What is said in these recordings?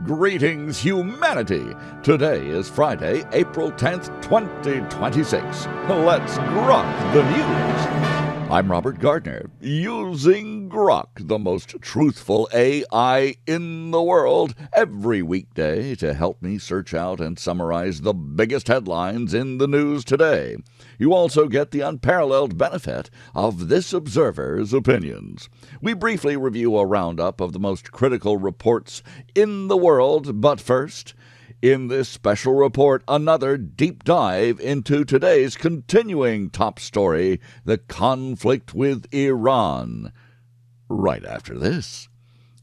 Greetings, humanity. Today is Friday, April 10th, 2026. Let's grok the news. I'm Robert Gardner, using Grok, the most truthful AI in the world, every weekday to help me search out and summarize the biggest headlines in the news today. You also get the unparalleled benefit of this observer's opinions. We briefly review a roundup of the most critical reports in the world, but first, in this special report, another deep dive into today's continuing top story, the conflict with Iran. Right after this,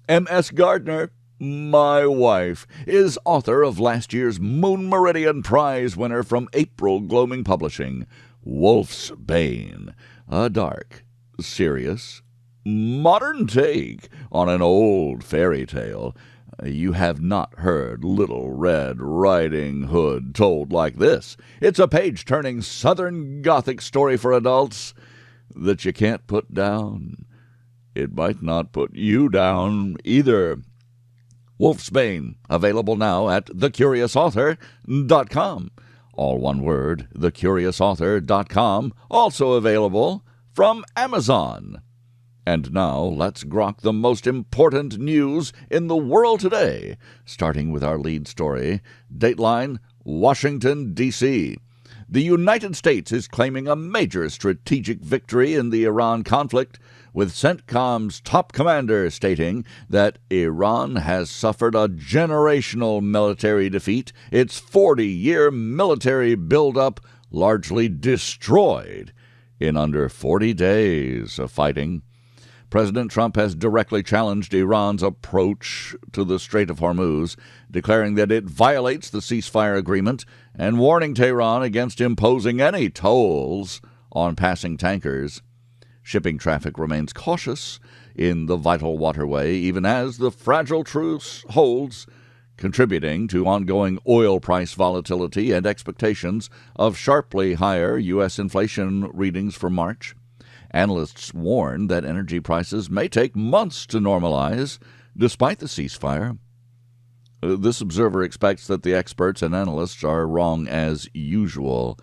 M.S. Gardner, my wife, is author of last year's Moon Meridian Prize winner from April Gloaming Publishing, Wolf's Bane, a dark, serious, modern take on an old fairy tale. You have not heard Little Red Riding Hood told like this. It's a page-turning Southern Gothic story for adults that you can't put down. It might not put you down either. Wolf's Bane, available now at thecuriousauthor.com. All one word, thecuriousauthor.com, also available from Amazon. And now, let's grok the most important news in the world today, starting with our lead story, Dateline, Washington, D.C. The United States is claiming a major strategic victory in the Iran conflict, with CENTCOM's top commander stating that Iran has suffered a generational military defeat, its 40-year military buildup largely destroyed in under 40 days of fighting. President Trump has directly challenged Iran's approach to the Strait of Hormuz, declaring that it violates the ceasefire agreement and warning Tehran against imposing any tolls on passing tankers. Shipping traffic remains cautious in the vital waterway, even as the fragile truce holds, contributing to ongoing oil price volatility and expectations of sharply higher U.S. inflation readings for March. Analysts warn that energy prices may take months to normalize, despite the ceasefire. This observer expects that the experts and analysts are wrong as usual,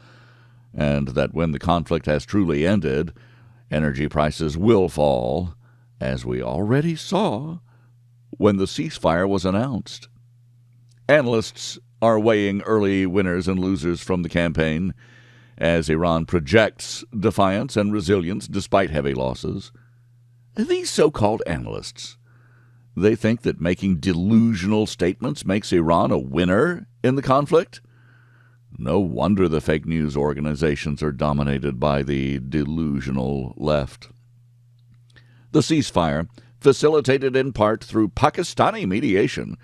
and that when the conflict has truly ended, energy prices will fall, as we already saw when the ceasefire was announced. Analysts are weighing early winners and losers from the campaign, as Iran projects defiance and resilience despite heavy losses. These so-called analysts, they think that making delusional statements makes Iran a winner in the conflict? No wonder the fake news organizations are dominated by the delusional left. The ceasefire, facilitated in part through Pakistani mediation,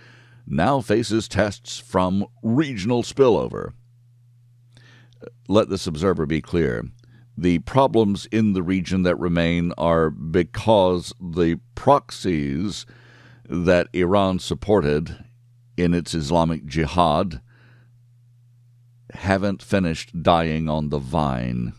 now faces tests from regional spillover. Let this observer be clear. The problems in the region that remain are because the proxies that Iran supported in its Islamic jihad haven't finished dying on the vine.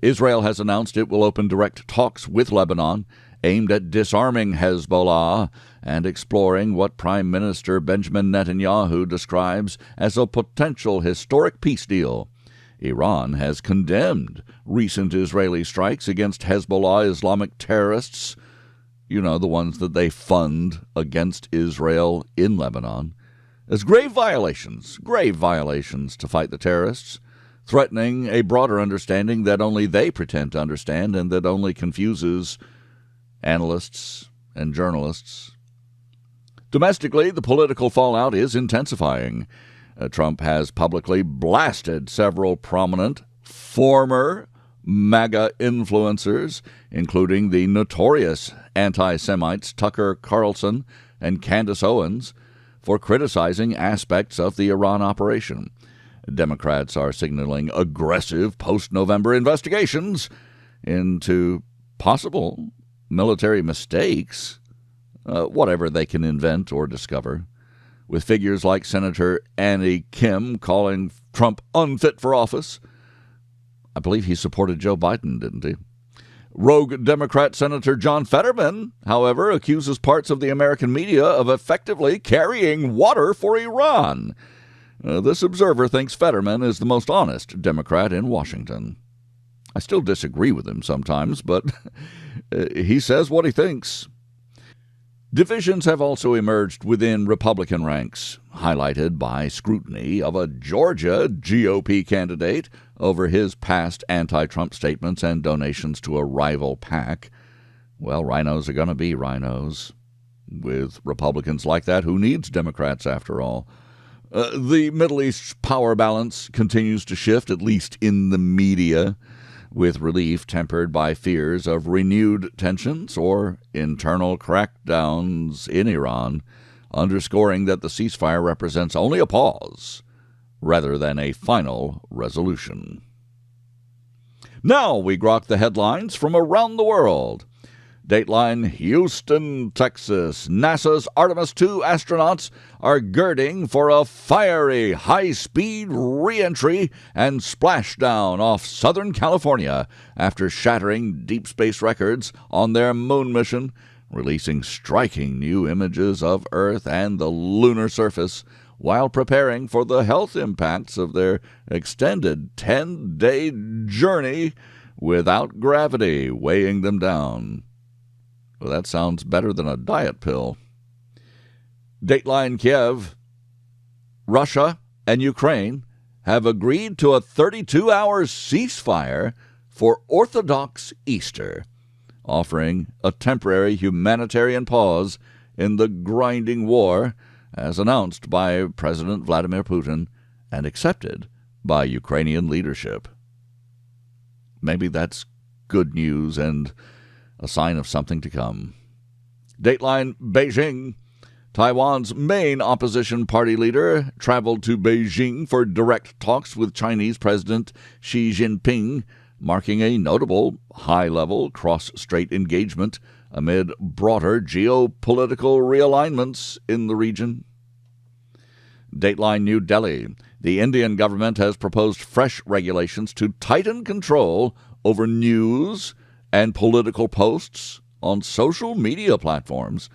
Israel has announced it will open direct talks with Lebanon aimed at disarming Hezbollah and exploring what Prime Minister Benjamin Netanyahu describes as a potential historic peace deal. Iran has condemned recent Israeli strikes against Hezbollah Islamic terrorists, the ones that they fund against Israel in Lebanon, as grave violations to fight the terrorists, threatening a broader understanding that only they pretend to understand and that only confuses analysts and journalists. Domestically, the political fallout is intensifying. Trump has publicly blasted several prominent former MAGA influencers, including the notorious anti-Semites Tucker Carlson and Candace Owens, for criticizing aspects of the Iran operation. Democrats are signaling aggressive post-November investigations into possible military mistakes, whatever they can invent or discover, with figures like Senator Annie Kim calling Trump unfit for office. I believe he supported Joe Biden, didn't he? Rogue Democrat Senator John Fetterman, however, accuses parts of the American media of effectively carrying water for Iran. This observer thinks Fetterman is the most honest Democrat in Washington. I still disagree with him sometimes, but he says what he thinks. Divisions have also emerged within Republican ranks, highlighted by scrutiny of a Georgia GOP candidate over his past anti-Trump statements and donations to a rival PAC. Well, rhinos are going to be rhinos. With Republicans like that, who needs Democrats after all? The Middle East's power balance continues to shift, at least in the media, with relief tempered by fears of renewed tensions or internal crackdowns in Iran, underscoring that the ceasefire represents only a pause rather than a final resolution. Now we grok the headlines from around the world. Dateline: Houston, Texas. NASA's Artemis II astronauts are girding for a fiery, high-speed reentry and splashdown off Southern California after shattering deep space records on their moon mission, releasing striking new images of Earth and the lunar surface while preparing for the health impacts of their extended 10-day journey without gravity weighing them down. Well, that sounds better than a diet pill. Dateline Kiev: Russia and Ukraine have agreed to a 32-hour ceasefire for Orthodox Easter, offering a temporary humanitarian pause in the grinding war, as announced by President Vladimir Putin and accepted by Ukrainian leadership. Maybe that's good news and a sign of something to come. Dateline: Beijing. Taiwan's main opposition party leader traveled to Beijing for direct talks with Chinese President Xi Jinping, marking a notable high-level cross-strait engagement amid broader geopolitical realignments in the region. Dateline: New Delhi. The Indian government has proposed fresh regulations to tighten control over news and political posts on social media platforms,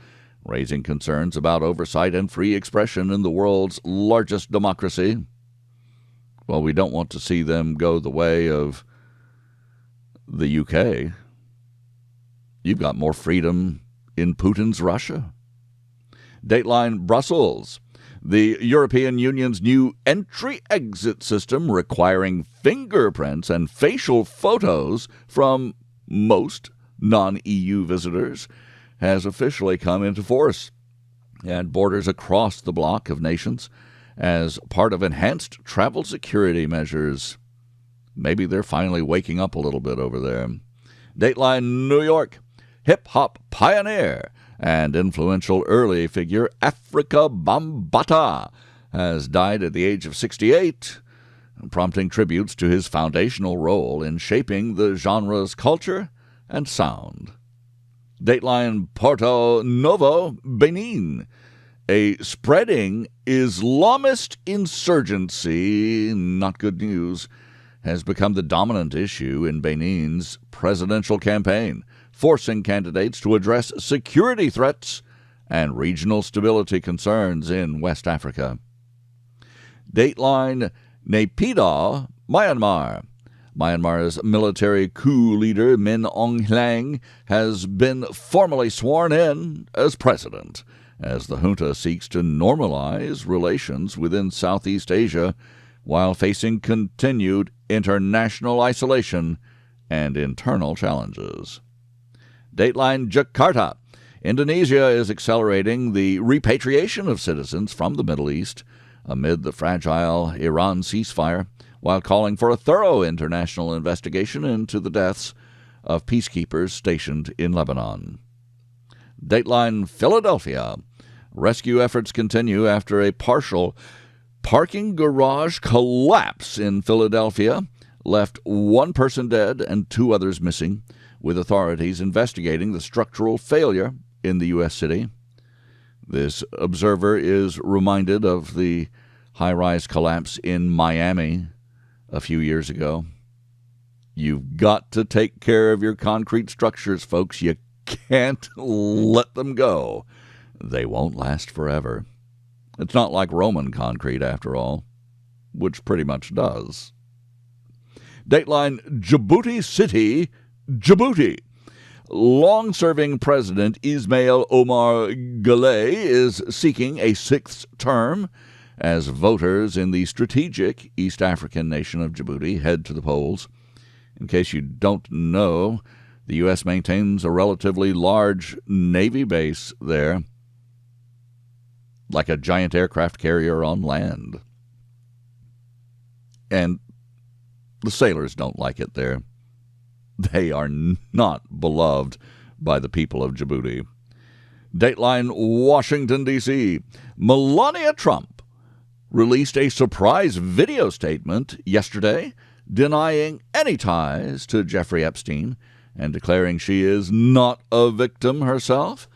raising concerns about oversight and free expression in the world's largest democracy. Well, we don't want to see them go the way of the UK. You've got more freedom in Putin's Russia. Dateline: Brussels. The European Union's new entry-exit system requiring fingerprints and facial photos from most non-EU visitors has officially come into force at borders across the bloc of nations as part of enhanced travel security measures. Maybe they're finally waking up a little bit over there. Dateline: New York. Hip-hop pioneer and influential early figure Afrika Bambaataa has died at the age of 68, prompting tributes to his foundational role in shaping the genre's culture and sound. Dateline: Porto Novo, Benin. A spreading Islamist insurgency, not good news, has become the dominant issue in Benin's presidential campaign, forcing candidates to address security threats and regional stability concerns in West Africa. Dateline: Naypyidaw, Myanmar. Myanmar's military coup leader Min Aung Hlaing has been formally sworn in as president, as the junta seeks to normalize relations within Southeast Asia while facing continued international isolation and internal challenges. Dateline: Jakarta. Indonesia is accelerating the repatriation of citizens from the Middle East amid the fragile Iran ceasefire, while calling for a thorough international investigation into the deaths of peacekeepers stationed in Lebanon. Dateline: Philadelphia. Rescue efforts continue after a partial parking garage collapse in Philadelphia left one person dead and two others missing, with authorities investigating the structural failure in the U.S. city. This observer is reminded of the high-rise collapse in Miami a few years ago. You've got to take care of your concrete structures, folks. You can't let them go. They won't last forever. It's not like Roman concrete, after all, which pretty much does. Dateline Djibouti City, Djibouti. Long-serving President Ismail Omar Guelleh is seeking a sixth term as voters in the strategic East African nation of Djibouti head to the polls. In case you don't know, the U.S. maintains a relatively large Navy base there, like a giant aircraft carrier on land. And the sailors don't like it there. They are not beloved by the people of Djibouti. Dateline Washington, D.C. Melania Trump released a surprise video statement yesterday denying any ties to Jeffrey Epstein and declaring she is not a victim herself,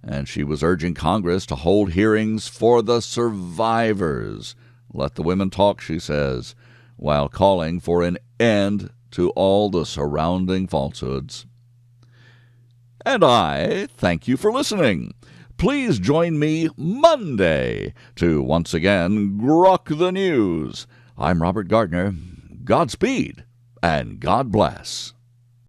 and she was urging Congress to hold hearings for the survivors. Let the women talk, she says, while calling for an end to all the surrounding falsehoods. And I thank you for listening. Please join me Monday to once again grok the news. I'm Robert Gardner. Godspeed and God bless.